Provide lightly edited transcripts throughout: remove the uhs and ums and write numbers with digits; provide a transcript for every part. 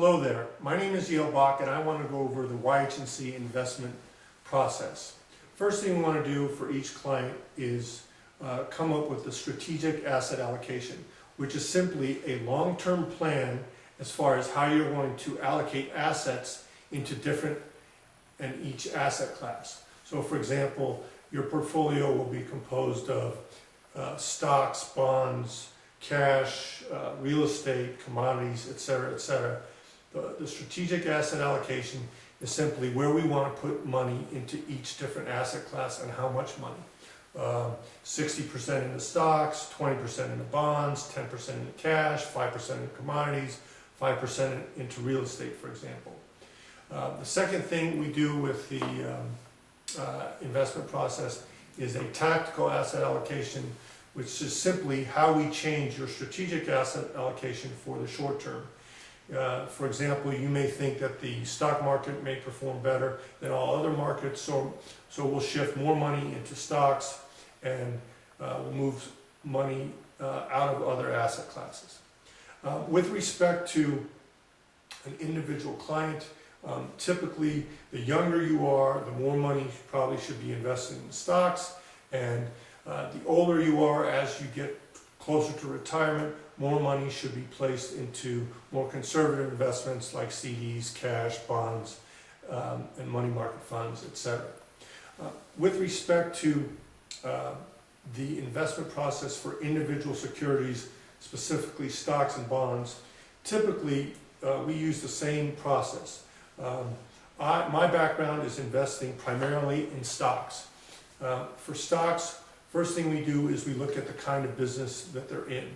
Hello there, my name is Yale Bach and I want to go over the YH&C investment process. First thing we want to do for each client is come up with a strategic asset allocation, which is simply a long-term plan as far as how you're going to allocate assets into different and each asset class. So for example, your portfolio will be composed of stocks, bonds, cash, real estate, commodities, etc., etc. The strategic asset allocation is simply where we want to put money into each different asset class and how much money. 60% into stocks, 20% into bonds, 10% into cash, 5% into commodities, 5% into real estate, for example. The second thing we do with the investment process is a tactical asset allocation, which is simply how we change your strategic asset allocation for the short term. For example, you may think that the stock market may perform better than all other markets, so we'll shift more money into stocks and we'll move money out of other asset classes. With respect to an individual client, typically the younger you are, the more money you probably should be invested in stocks, and the older you are, as you get closer to retirement, more money should be placed into more conservative investments like CDs, cash, bonds, and money market funds, etc. With respect to the investment process for individual securities, specifically stocks and bonds, typically we use the same process. My background is investing primarily in stocks. For stocks, first thing we do is we look at the kind of business that they're in.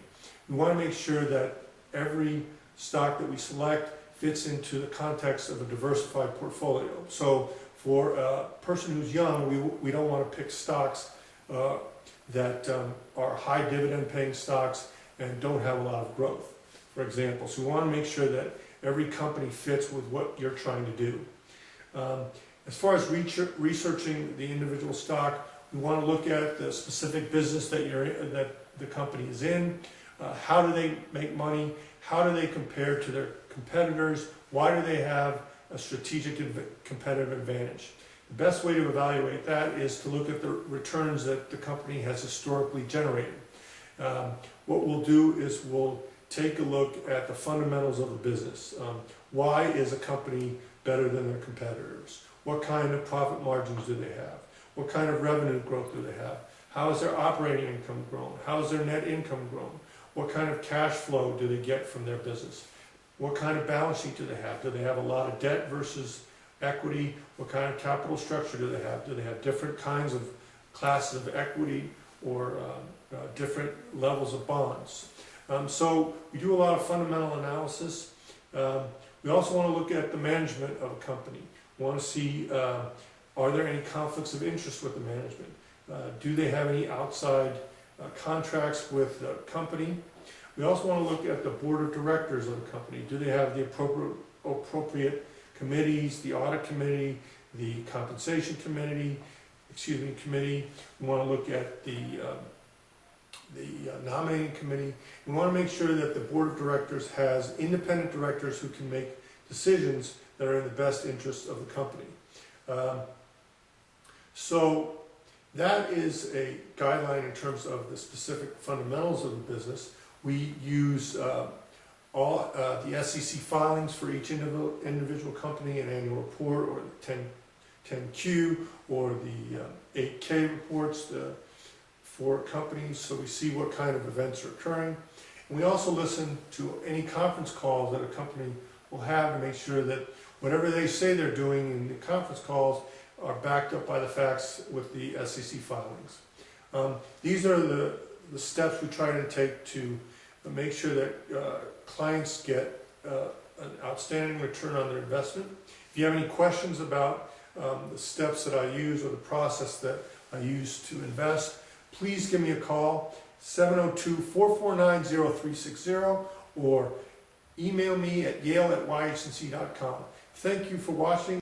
We want to make sure that every stock that we select fits into the context of a diversified portfolio. So for a person who's young, we don't want to pick stocks that are high dividend paying stocks and don't have a lot of growth, for example. So we want to make sure that every company fits with what you're trying to do. As far as researching the individual stock, we want to look at the specific business that the company is in. How do they make money? How do they compare to their competitors? Why do they have a strategic competitive advantage? The best way to evaluate that is to look at the returns that the company has historically generated. What we'll do is we'll take a look at the fundamentals of the business. Why is a company better than their competitors? What kind of profit margins do they have? What kind of revenue growth do they have? How is their operating income grown? How is their net income grown? What kind of cash flow do they get from their business? What kind of balance sheet do they have? Do they have a lot of debt versus equity? What kind of capital structure do they have? Do they have different kinds of classes of equity or different levels of bonds? So we do a lot of fundamental analysis. We also want to look at the management of a company. We want to see, are there any conflicts of interest with the management? Do they have any outside contracts with the company? We also want to look at the board of directors of the company. Do they have the appropriate committees, the audit committee, the compensation committee? We want to look at the nominating committee. We want to make sure that the board of directors has independent directors who can make decisions that are in the best interest of the company. So that is a guideline in terms of the specific fundamentals of the business. We use all the SEC filings for each individual company, an annual report or the 10Q or the 8K reports for companies, so we see what kind of events are occurring. And we also listen to any conference calls that a company will have to make sure that whatever they say they're doing in the conference calls are backed up by the facts with the SEC filings. These are the steps we try to take to make sure that clients get an outstanding return on their investment. If you have any questions about the steps that I use or the process that I use to invest, please give me a call, 702-449-0360, or email me at yale@yhnc.com. Thank you for watching.